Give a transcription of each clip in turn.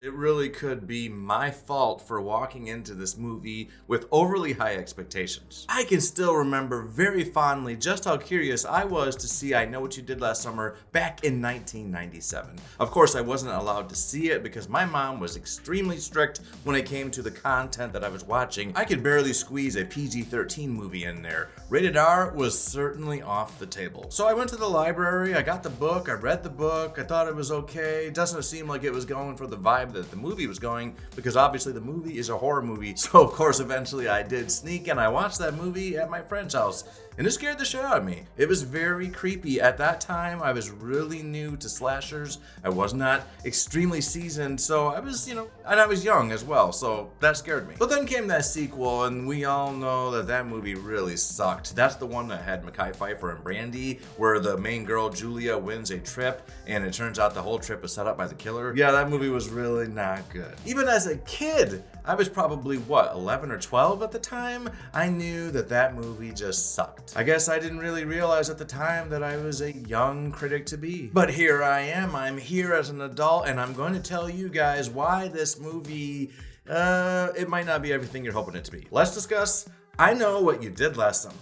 It really could be my fault for walking into this movie with overly high expectations. I can still remember very fondly just how curious I was to see I Know What You Did Last Summer back in 1997. Of course, I wasn't allowed to see it because my mom was extremely strict when it came to the content that I was watching. I could barely squeeze a PG-13 movie in there. Rated R was certainly off the table. So I went to the library, I got the book, I read the book, I thought it was okay. It doesn't seem like it was going for the vibe that the movie was going, because obviously the movie is a horror movie. So of course eventually I did sneak and I watched that movie at my friend's house, and it scared the shit out of me. It was very creepy. At that time I was really new to slashers. I was not extremely seasoned, so I was, and I was young as well, so that scared me. But then came that sequel, and we all know that that movie really sucked. That's the one that had Mekhi Phifer and Brandy, where the main girl Julia wins a trip and it turns out the whole trip was set up by the killer. Yeah, that movie was really not good. Even as a kid, I was probably 11 or 12 at the time, I knew that that movie just sucked. I guess I didn't really realize at the time that I was a young critic to be. But here I am, I'm here as an adult, and I'm going to tell you guys why this movie, it might not be everything you're hoping it to be. Let's discuss I Know What You Did Last Summer.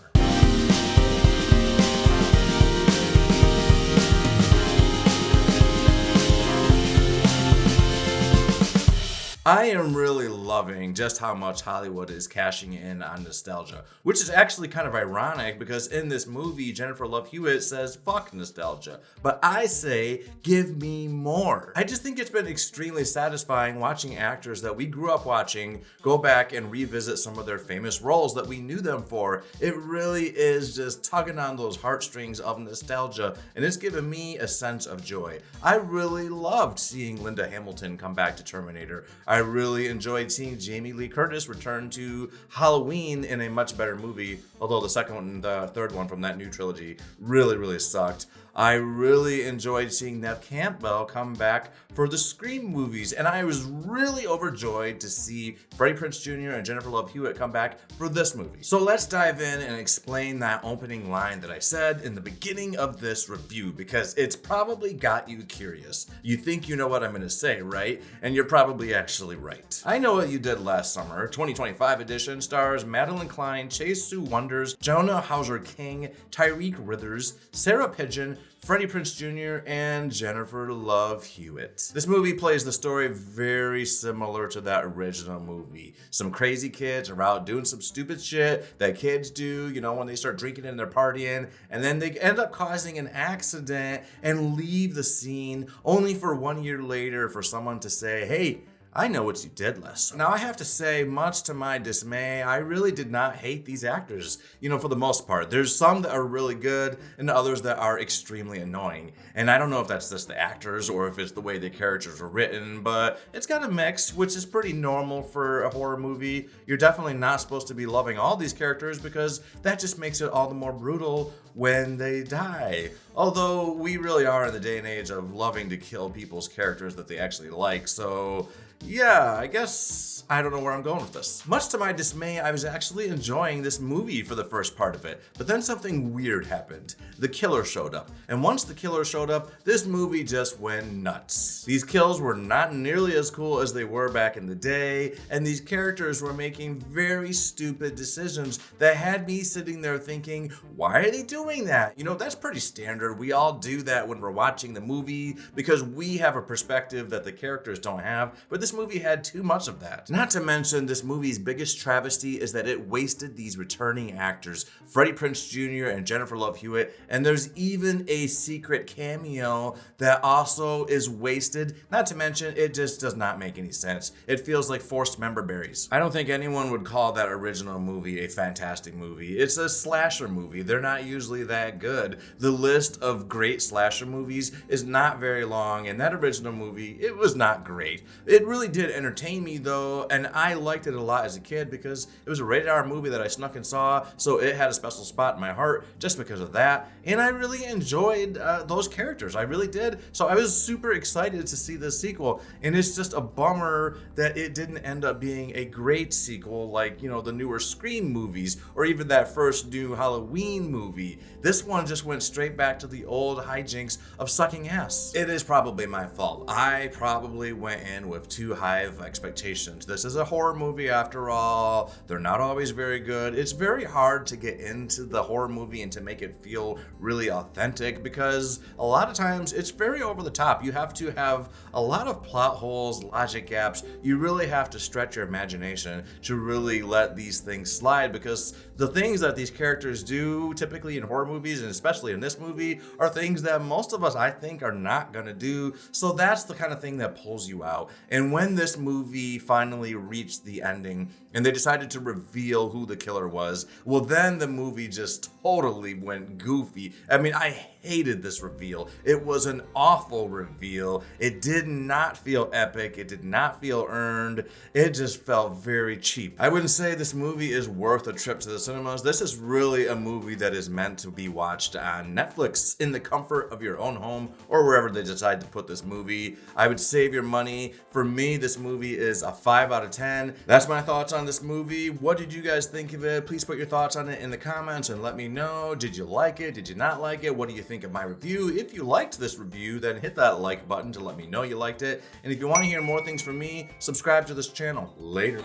I am really loving just how much Hollywood is cashing in on nostalgia, which is actually kind of ironic because in this movie, Jennifer Love Hewitt says, fuck nostalgia, but I say, give me more. I just think it's been extremely satisfying watching actors that we grew up watching go back and revisit some of their famous roles that we knew them for. It really is just tugging on those heartstrings of nostalgia, and it's given me a sense of joy. I really loved seeing Linda Hamilton come back to Terminator. I really enjoyed seeing Jamie Lee Curtis return to Halloween in a much better movie, although the second one and the third one from that new trilogy really sucked. I really enjoyed seeing Neve Campbell come back for the Scream movies, and I was really overjoyed to see Freddie Prinze Jr. and Jennifer Love Hewitt come back for this movie. So let's dive in and explain that opening line that I said in the beginning of this review, because it's probably got you curious. You think you know what I'm going to say, right? And you're probably actually right. I Know What You Did Last Summer, 2025 edition, stars Madelyn Cline, Sui Wonders, Jonah Hauer-King, Tyriq Withers, Sarah Pidgeon, Freddie Prinze Jr., and Jennifer Love Hewitt. This movie plays the story very similar to that original movie. Some crazy kids are out doing some stupid shit that kids do, when they start drinking and they're partying, and then they end up causing an accident and leave the scene only for 1 year later for someone to say, hey, I know what you did last summer. Now, I have to say, much to my dismay, I really did not hate these actors, for the most part. There's some that are really good and others that are extremely annoying. And I don't know if that's just the actors or if it's the way the characters were written, but it's got a mix, which is pretty normal for a horror movie. You're definitely not supposed to be loving all these characters because that just makes it all the more brutal when they die. Although we really are in the day and age of loving to kill people's characters that they actually like, so yeah, I guess I don't know where I'm going with this. Much to my dismay, I was actually enjoying this movie for the first part of it, but then something weird happened. The killer showed up, and once the killer showed up, this movie just went nuts. These kills were not nearly as cool as they were back in the day, and these characters were making very stupid decisions that had me sitting there thinking, why are they doing that? That's pretty standard. We all do that when we're watching the movie because we have a perspective that the characters don't have, but this movie had too much of that. Not to mention, this movie's biggest travesty is that it wasted these returning actors, Freddie Prinze Jr. and Jennifer Love Hewitt, and there's even a secret cameo that also is wasted. Not to mention, it just does not make any sense. It feels like forced member berries. I don't think anyone would call that original movie a fantastic movie. It's a slasher movie. They're not usually that good. The list of great slasher movies is not very long, and that original movie, it was not great. It really did entertain me though, and I liked it a lot as a kid because it was a rated R movie that I snuck and saw, so it had a special spot in my heart just because of that, and I really enjoyed those characters. I really did, so I was super excited to see this sequel, and it's just a bummer that it didn't end up being a great sequel like, the newer Scream movies or even that first new Halloween movie. This one just went straight back to the old hijinks of sucking ass. It is probably my fault. I probably went in with too too high of expectations. This is a horror movie after all. They're not always very good. It's very hard to get into the horror movie and to make it feel really authentic because a lot of times it's very over the top. You have to have a lot of plot holes, logic gaps. You really have to stretch your imagination to really let these things slide because the things that these characters do typically in horror movies, and especially in this movie, are things that most of us, I think, are not gonna do. So that's the kind of thing that pulls you out. And when this movie finally reached the ending and they decided to reveal who the killer was, well, then the movie just totally went goofy. I mean, I hated this reveal. It was an awful reveal. It did not feel epic. It did not feel earned. It just felt very cheap. I wouldn't say this movie is worth a trip to the cinemas. This is really a movie that is meant to be watched on Netflix in the comfort of your own home or wherever they decide to put this movie. I would save your money. For me, this movie is a 5 out of 10. That's my thoughts on this movie. What did you guys think of it? Please put your thoughts on it in the comments and let me know. Did you like it? Did you not like it? What do you think of my review? If you liked this review, then hit that like button to let me know you liked it. And if you want to hear more things from me, subscribe to this channel. Later.